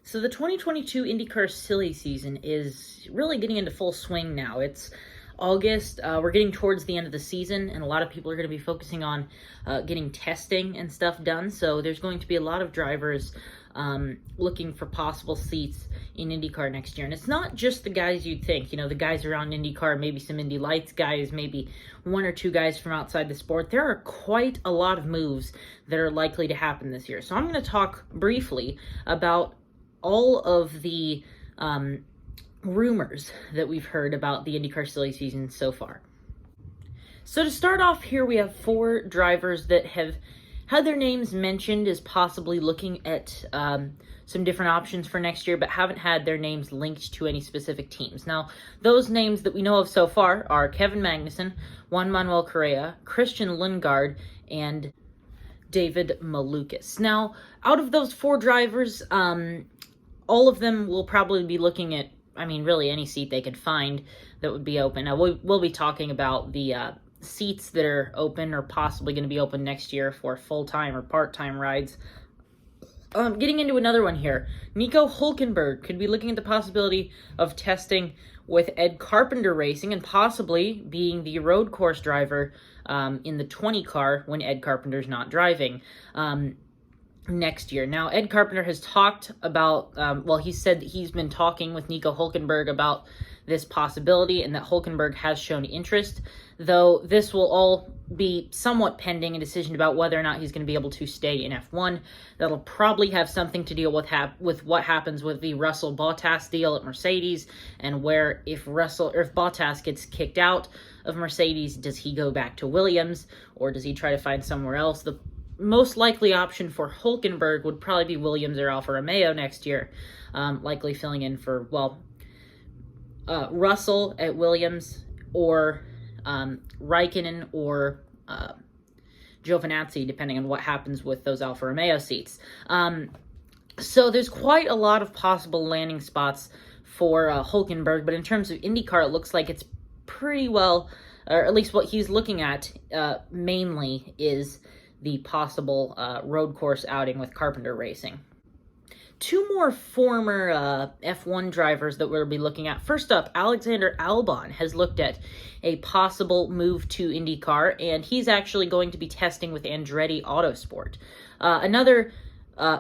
So the 2022 IndyCar silly season is really getting into full swing now. It's August. We're getting towards the end of the season, and a lot of people are going to be focusing on getting testing and stuff done. So there's going to be a lot of drivers looking for possible seats in IndyCar next year. And it's not just the guys you'd think, the guys around IndyCar, maybe some Indy Lights guys, maybe one or two guys from outside the sport. There are quite a lot of moves that are likely to happen this year. So I'm going to talk briefly about all of the rumors that we've heard about the IndyCar silly season so far. So to start off here, we have 4 drivers that have had their names mentioned as possibly looking at some different options for next year, but haven't had their names linked to any specific teams. Now, those names that we know of so far are Kevin Magnussen, Juan Manuel Correa, Christian Lundgaard, and David Malukas. Now, out of those 4 drivers, all of them will probably be looking at, really any seat they could find that would be open. Now, we'll be talking about the seats that are open or possibly going to be open next year for full-time or part-time rides. Getting into another one here, Nico Hulkenberg could be looking at the possibility of testing with Ed Carpenter Racing and possibly being the road course driver in the 20 car when Ed Carpenter's not driving next year. Now, Ed Carpenter has talked about, he said that he's been talking with Nico Hulkenberg about this possibility and that Hulkenberg has shown interest, though this will all be somewhat pending a decision about whether or not he's going to be able to stay in F1. That'll probably have something to deal with what happens with the Russell-Bottas deal at Mercedes, and where if Bottas gets kicked out of Mercedes, does he go back to Williams, or does he try to find somewhere else? The most likely option for Hulkenberg would probably be Williams or Alfa Romeo next year, likely filling in for, Russell at Williams, or Raikkonen or Giovinazzi, depending on what happens with those Alfa Romeo seats. So there's quite a lot of possible landing spots for Hulkenberg, but in terms of IndyCar, it looks like it's pretty well, or at least what he's looking at mainly is the possible road course outing with Carpenter Racing. 2 more former F1 drivers that we'll be looking at. First up, Alexander Albon has looked at a possible move to IndyCar, and he's actually going to be testing with Andretti Autosport. Another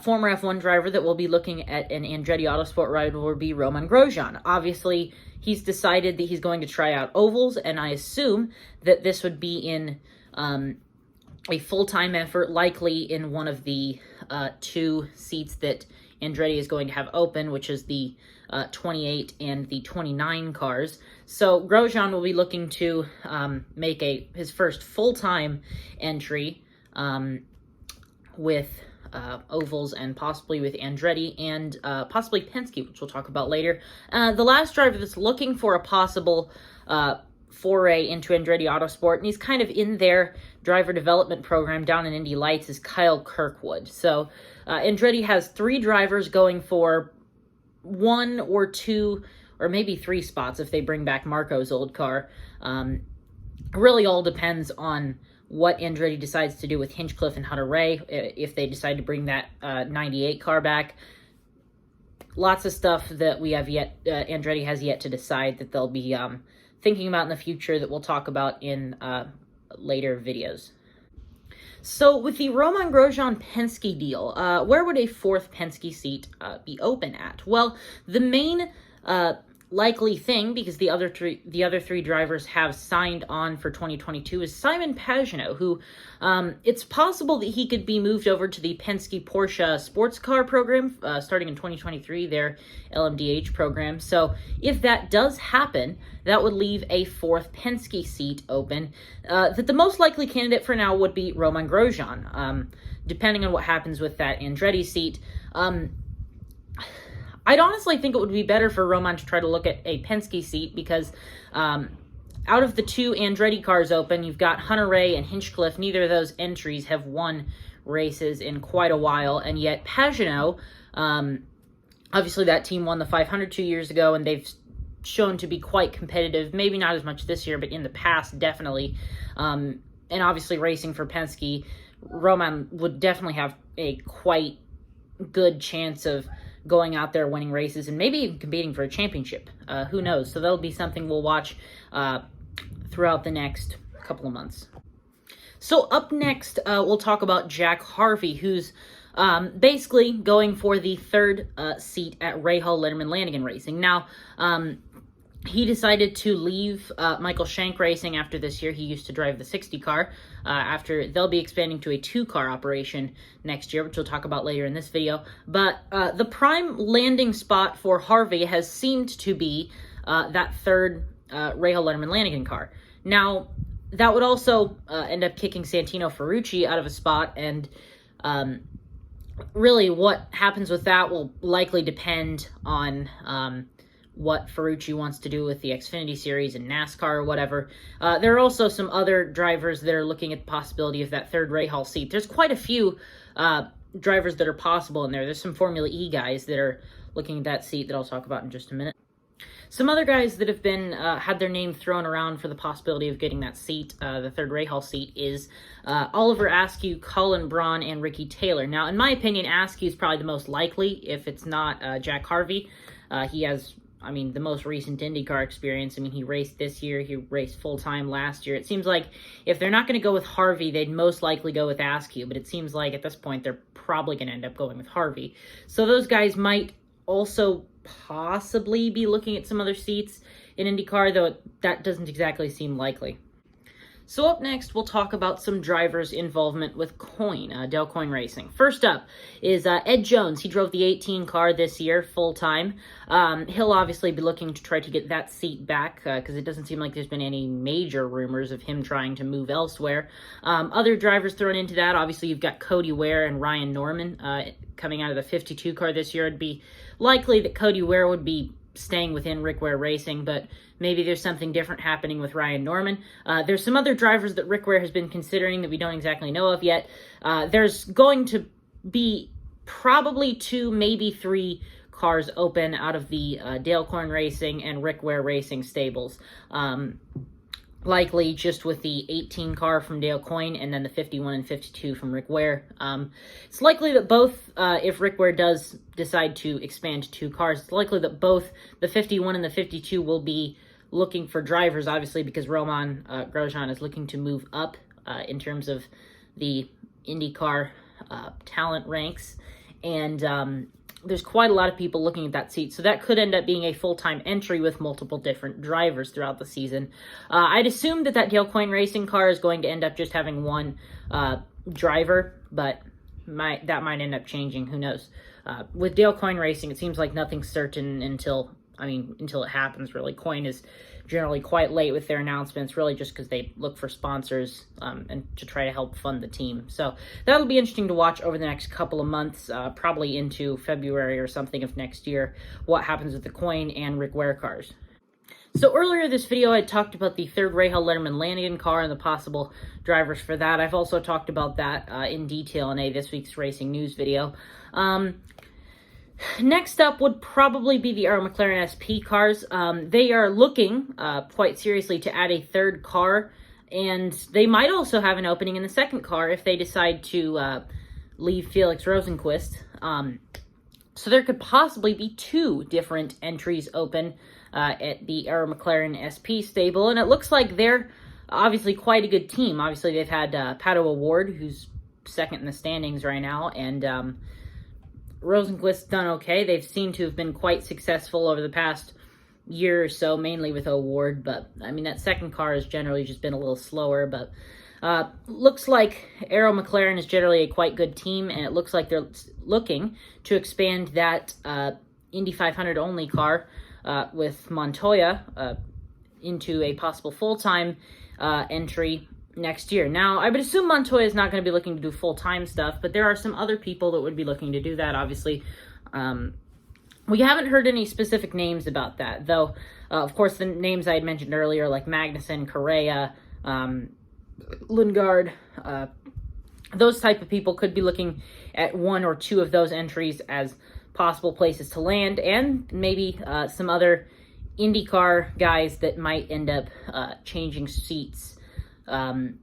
former F1 driver that will be looking at an Andretti Autosport ride will be Romain Grosjean. Obviously, he's decided that he's going to try out ovals, and I assume that this would be in a full-time effort, likely in one of the 2 seats that Andretti is going to have open, which is the 28 and the 29 cars. So Grosjean will be looking to make his first full-time entry with ovals and possibly with Andretti and possibly Penske, which we'll talk about later. The last driver that's looking for a possible foray into Andretti Autosport, and he's kind of in their driver development program down in Indy Lights, is Kyle Kirkwood. So Andretti has 3 drivers going for 1 or 2 or maybe 3 spots if they bring back Marco's old car. Really all depends on what Andretti decides to do with Hinchcliffe and Hunter-Reay, if they decide to bring that 98 car back. Lots of stuff that we have Andretti has yet to decide that they'll be thinking about in the future that we'll talk about in later videos. So with the Romain Grosjean Penske deal, where would a 4th Penske seat be open at? Well, the main likely thing, because the other 3 drivers have signed on for 2022, is Simon Pagenaud, who it's possible that he could be moved over to the Penske Porsche sports car program starting in 2023, their LMDH program. So if that does happen, that would leave a 4th Penske seat open. That the most likely candidate for now would be Romain Grosjean, depending on what happens with that Andretti seat. I'd honestly think it would be better for Romain to try to look at a Penske seat because out of the 2 Andretti cars open, you've got Hunter-Reay and Hinchcliffe. Neither of those entries have won races in quite a while, and yet Pagenaud, obviously that team won the 500 2 years ago, and they've shown to be quite competitive, maybe not as much this year, but in the past, definitely. And obviously racing for Penske, Romain would definitely have a quite good chance of going out there winning races and maybe even competing for a championship. Who knows? So that'll be something we'll watch throughout the next couple of months. So up next, we'll talk about Jack Harvey, who's basically going for the third seat at Rahal Letterman Lanigan Racing. Now, he decided to leave Michael Shank Racing after this year. He used to drive the 60 car. After they'll be expanding to a 2-car operation next year, which we'll talk about later in this video. But the prime landing spot for Harvey has seemed to be that third Rahal Letterman Lanigan car. Now, that would also end up kicking Santino Ferrucci out of a spot, and really what happens with that will likely depend on what Ferrucci wants to do with the Xfinity Series and NASCAR or whatever. There are also some other drivers that are looking at the possibility of that third Rahal seat. There's quite a few drivers that are possible in there. There's some Formula E guys that are looking at that seat that I'll talk about in just a minute. Some other guys that have been had their name thrown around for the possibility of getting that seat, the third Rahal seat, is Oliver Askew, Colin Braun, and Ricky Taylor. Now, in my opinion, Askew is probably the most likely if it's not Jack Harvey. He has, I mean, the most recent IndyCar experience. I mean, he raced this year. He raced full-time last year. It seems like if they're not going to go with Harvey, they'd most likely go with Askew. But it seems like at this point, they're probably going to end up going with Harvey. So those guys might also possibly be looking at some other seats in IndyCar, though that doesn't exactly seem likely. So up next, we'll talk about some drivers' involvement with Coyne, Dale Coyne Racing. First up is Ed Jones. He drove the 18 car this year, full-time. He'll obviously be looking to try to get that seat back, because it doesn't seem like there's been any major rumors of him trying to move elsewhere. Other drivers thrown into that, obviously you've got Cody Ware and Ryan Norman coming out of the 52 car this year. It'd be likely that Cody Ware would be staying within Rick Ware Racing, but maybe there's something different happening with Ryan Norman. There's some other drivers that Rick Ware has been considering that we don't exactly know of yet. There's going to be probably 2, maybe 3 cars open out of the Dale Coyne Racing and Rick Ware Racing stables. Likely just with the 18 car from Dale Coyne and then the 51 and 52 from Rick Ware. It's likely that both, if Rick Ware does decide to expand to 2 cars, it's likely that both the 51 and the 52 will be looking for drivers, obviously, because Romain Grosjean is looking to move up in terms of the IndyCar talent ranks. And there's quite a lot of people looking at that seat, so that could end up being a full-time entry with multiple different drivers throughout the season. I'd assume that Dale Coyne Racing car is going to end up just having one driver, but that might end up changing. Who knows? With Dale Coyne Racing, it seems like nothing's certain until it happens, really. Coyne is generally quite late with their announcements, really just because they look for sponsors and to try to help fund the team. So that'll be interesting to watch over the next couple of months, probably into February or something of next year, what happens with the Coyne and Rick Ware cars. So earlier this video, I talked about the third Rahal Letterman Lanigan car and the possible drivers for that. I've also talked about that in detail in This Week's Racing News video. Next up would probably be the Arrow McLaren SP cars. They are looking quite seriously to add a third car, and they might also have an opening in the second car if they decide to leave Felix Rosenqvist. So there could possibly be 2 different entries open at the Arrow McLaren SP stable, and it looks like they're obviously quite a good team. Obviously, they've had Pato O'Ward, who's second in the standings right now, and Rosenqvist's done okay. They've seemed to have been quite successful over the past year or so, mainly with O'Ward, but I mean, that second car has generally just been a little slower, but looks like Arrow McLaren is generally a quite good team, and it looks like they're looking to expand that Indy 500 only car with Montoya into a possible full-time entry next year. Now, I would assume Montoya is not going to be looking to do full-time stuff, but there are some other people that would be looking to do that, obviously. We haven't heard any specific names about that, though, of course, the names I had mentioned earlier, like Magnussen, Correa, Lundgaard, those type of people could be looking at 1 or 2 of those entries as possible places to land, and maybe some other IndyCar guys that might end up changing seats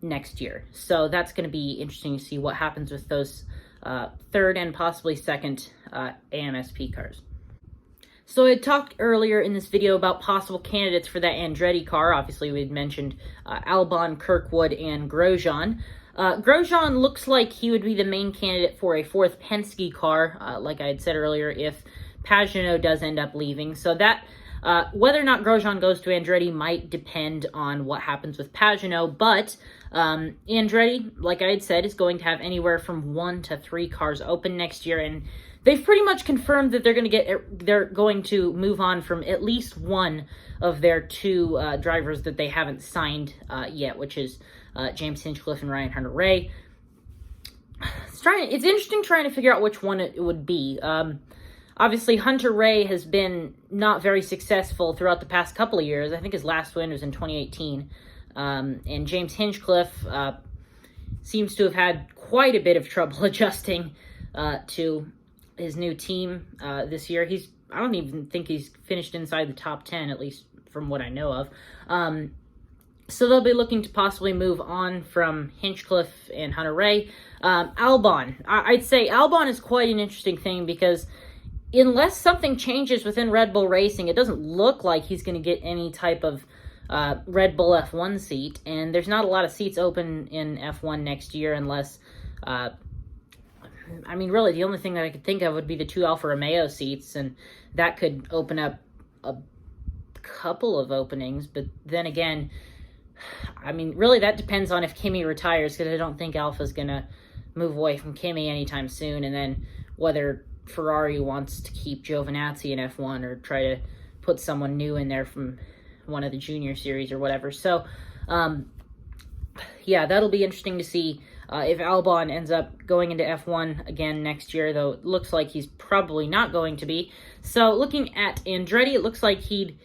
next year. So that's going to be interesting to see what happens with those third and possibly second AMSP cars. So I talked earlier in this video about possible candidates for that Andretti car. Obviously, we had mentioned Albon, Kirkwood, and Grosjean. Grosjean looks like he would be the main candidate for a fourth Penske car, like I had said earlier, if Pagenaud does end up leaving. So that, whether or not Grosjean goes to Andretti might depend on what happens with Pagenaud, but Andretti, like I had said, is going to have anywhere from 1 to 3 cars open next year, and they've pretty much confirmed that they're going to move on from at least one of their 2 drivers that they haven't signed yet, which is James Hinchcliffe and Ryan Hunter-Reay. It's interesting trying to figure out which one it would be. Obviously, Hunter-Reay has been not very successful throughout the past couple of years. I think his last win was in 2018. And James Hinchcliffe seems to have had quite a bit of trouble adjusting to his new team this year. I don't even think he's finished inside the top 10, at least from what I know of. So they'll be looking to possibly move on from Hinchcliffe and Hunter-Reay. Albon. I'd say Albon is quite an interesting thing because unless something changes within Red Bull Racing, it doesn't look like he's going to get any type of Red Bull F1 seat. And there's not a lot of seats open in F1 next year unless... I mean, really, the only thing that I could think of would be the 2 Alfa Romeo seats, and that could open up a couple of openings. But then again, I mean, really, that depends on if Kimi retires, because I don't think Alfa's going to move away from Kimi anytime soon, and then whether Ferrari wants to keep Giovinazzi in F1 or try to put someone new in there from one of the junior series or whatever. So, yeah, that'll be interesting to see if Albon ends up going into F1 again next year, though it looks like he's probably not going to be. So looking at Andretti, it looks like he'd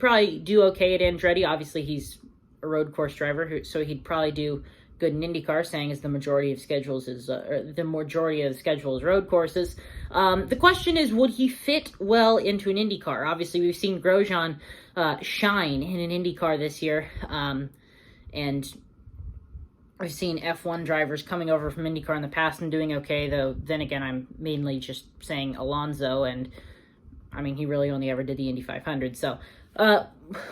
probably do okay at Andretti. Obviously, he's a road course driver, so he'd probably do good in IndyCar, saying as the majority of schedules is the majority of the schedule is road courses. The question is, would he fit well into an IndyCar? Obviously, we've seen Grosjean shine in an IndyCar this year, and I've seen F1 drivers coming over from IndyCar in the past and doing okay, though then again, I'm mainly just saying Alonso, and I mean, he really only ever did the Indy 500. So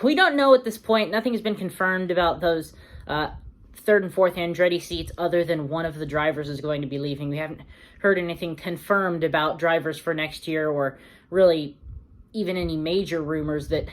we don't know at this point. Nothing has been confirmed about those third and fourth Andretti seats other than one of the drivers is going to be leaving. We haven't heard anything confirmed about drivers for next year, or really even any major rumors that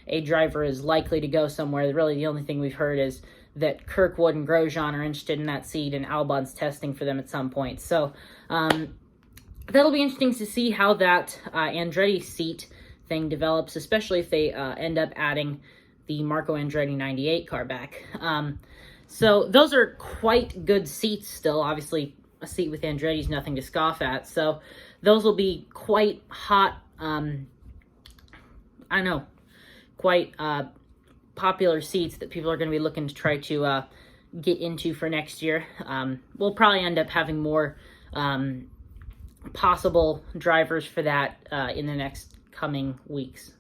a driver is likely to go somewhere. Really, the only thing we've heard is that Kirkwood and Grosjean are interested in that seat, and Albon's testing for them at some point. So that'll be interesting to see how that Andretti seat thing develops, especially if they end up adding the Marco Andretti 98 car back. So those are quite good seats still. Obviously, a seat with Andretti is nothing to scoff at. So those will be quite hot, quite popular seats that people are going to be looking to try to get into for next year. We'll probably end up having more possible drivers for that in the next coming weeks.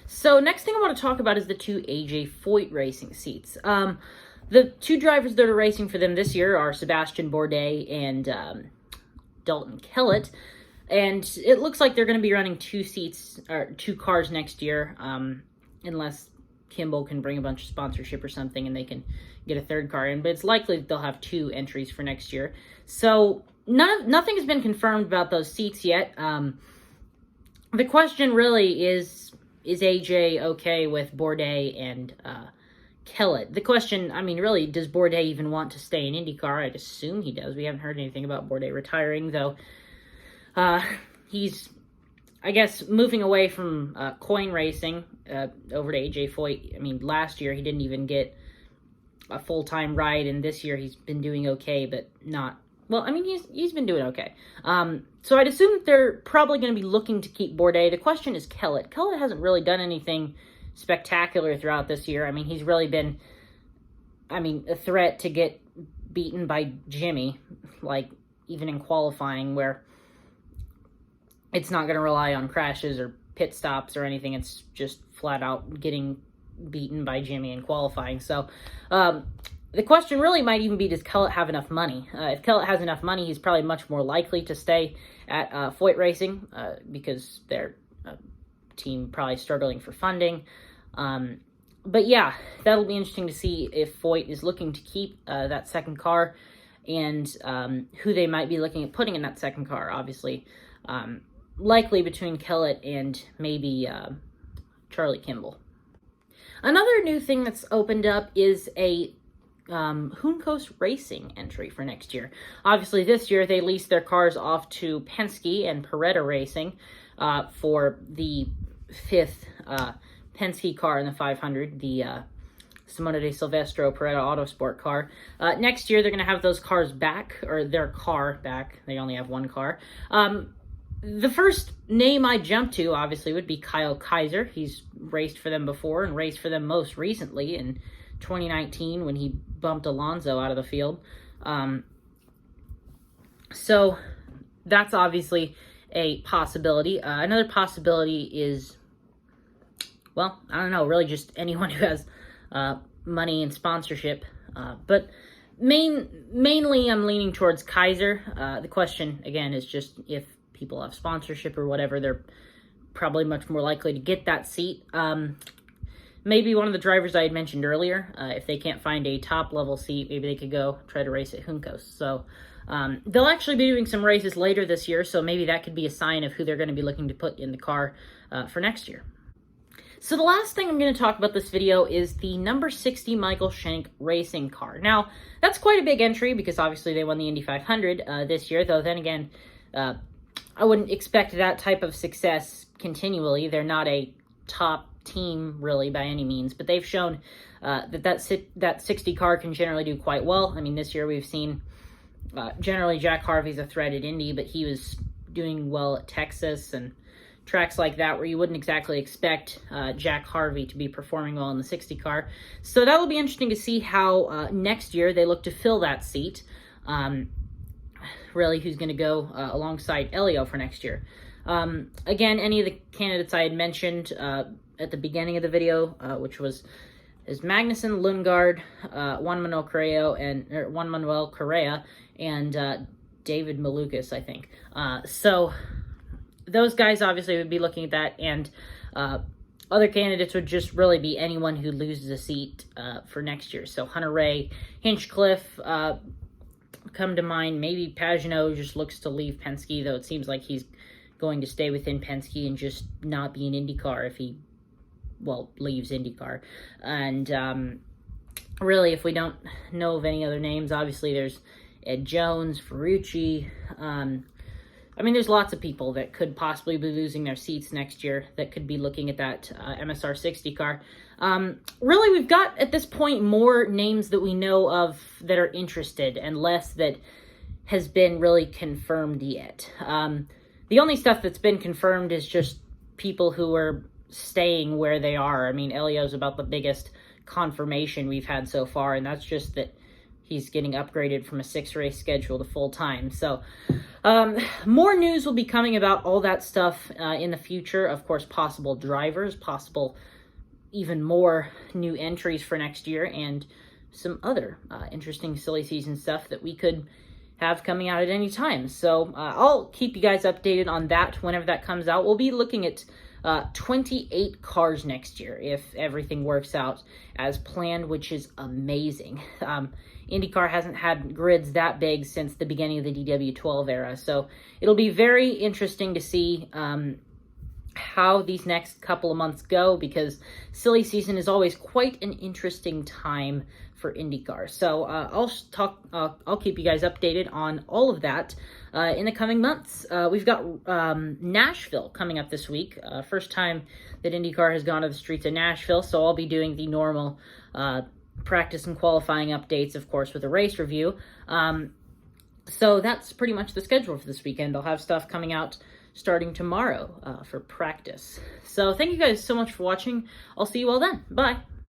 So next thing I want to talk about is the 2 AJ Foyt racing seats. The 2 drivers that are racing for them this year are Sebastian Bourdais and Dalton Kellett. And it looks like they're going to be running 2 seats, or 2 cars next year, unless Kimball can bring a bunch of sponsorship or something and they can get a 3rd car in. But it's likely that they'll have 2 entries for next year. So nothing has been confirmed about those seats yet. The question really is AJ okay with Bourdais and Kellett? The question, I mean, really, does Bourdais even want to stay in IndyCar? I'd assume he does. We haven't heard anything about Bourdais retiring, though. He's, I guess, moving away from coin racing over to AJ Foyt. I mean, last year he didn't even get a full-time ride, and this year he's been doing okay, but not... Well, I mean, he's been doing okay. So I'd assume that they're probably going to be looking to keep Bourdais. The question is Kellett. Kellett hasn't really done anything spectacular throughout this year. I mean, he's really been, a threat to get beaten by Jimmy, like, even in qualifying, where it's not going to rely on crashes or pit stops or anything. It's just flat out getting beaten by Jimmy in qualifying. So, the question really might even be, does Kellett have enough money? If Kellett has enough money, he's probably much more likely to stay at Foyt Racing because their team probably struggling for funding. But yeah, that'll be interesting to see if Foyt is looking to keep that second car and who they might be looking at putting in that second car. Obviously, likely between Kellett and maybe Charlie Kimball. Another new thing that's opened up is a Hulkenberg Racing entry for next year. Obviously, this year they leased their cars off to Penske and Paretta Racing for the 5th Penske car in the 500, the Simone de Silvestro Paretta Autosport car. Next year, they're going to have those cars back, or their car back. They only have one car. The first name I jump to, obviously, would be Kaiser. He's raced for them before and raced for them most recently in 2019 when he bumped Alonso out of the field. So that's obviously a possibility. Another possibility is, well, I don't know, really just anyone who has money and sponsorship. But mainly I'm leaning towards Kaiser. The question, again, is just if people have sponsorship or whatever, they're probably much more likely to get that seat. Maybe one of the drivers I had mentioned earlier, if they can't find a top-level seat, maybe they could go try to race at Hulkenberg. So they'll actually be doing some races later this year, so maybe that could be a sign of who they're going to be looking to put in the car for next year. So the last thing I'm going to talk about this video is the number 60 Michael Shank racing car. Now, that's quite a big entry because obviously they won the Indy 500 this year, though then again, I wouldn't expect that type of success continually. They're not a top team really by any means, but they've shown that 60 car can generally do quite well. I mean, this year we've seen generally Jack Harvey's a threat at Indy, but he was doing well at Texas and tracks like that where you wouldn't exactly expect Jack Harvey to be performing well in the 60 car. So that will be interesting to see how next year they look to fill that seat. Really, who's going to go alongside Elio for next year. Again, any of the candidates I had mentioned at the beginning of the video, which was Magnussen, Lundgaard, Juan Manuel Correa, and David Malukas, I think. So those guys obviously would be looking at that, and other candidates would just really be anyone who loses a seat for next year. So Hunter Ray, Hinchcliffe come to mind. Maybe Pagenaud just looks to leave Penske, though it seems like he's going to stay within Penske and just not be an IndyCar if he, well, leaves IndyCar. And really, if we don't know of any other names, obviously there's Ed Jones, Ferrucci. I mean, there's lots of people that could possibly be losing their seats next year that could be looking at that MSR 60 car. Really, we've got, at this point, more names that we know of that are interested and less that has been really confirmed yet. The only stuff that's been confirmed is just people who are staying where they are. I mean, Elio's about the biggest confirmation we've had so far, and that's just that he's getting upgraded from a 6-race schedule to full-time. So more news will be coming about all that stuff in the future. Of course, possible drivers, possible even more new entries for next year, and some other interesting silly season stuff that we could have coming out at any time. So I'll keep you guys updated on that whenever that comes out. We'll be looking at 28 cars next year if everything works out as planned, which is amazing. IndyCar hasn't had grids that big since the beginning of the DW12 era, so it'll be very interesting to see how these next couple of months go, because silly season is always quite an interesting time for IndyCar. So I'll keep you guys updated on all of that in the coming months. We've got Nashville coming up this week. First time that IndyCar has gone to the streets of Nashville, so I'll be doing the normal practice and qualifying updates, of course, with a race review. So that's pretty much the schedule for this weekend. I'll have stuff coming out starting tomorrow for practice. So thank you guys so much for watching. I'll see you all then. Bye.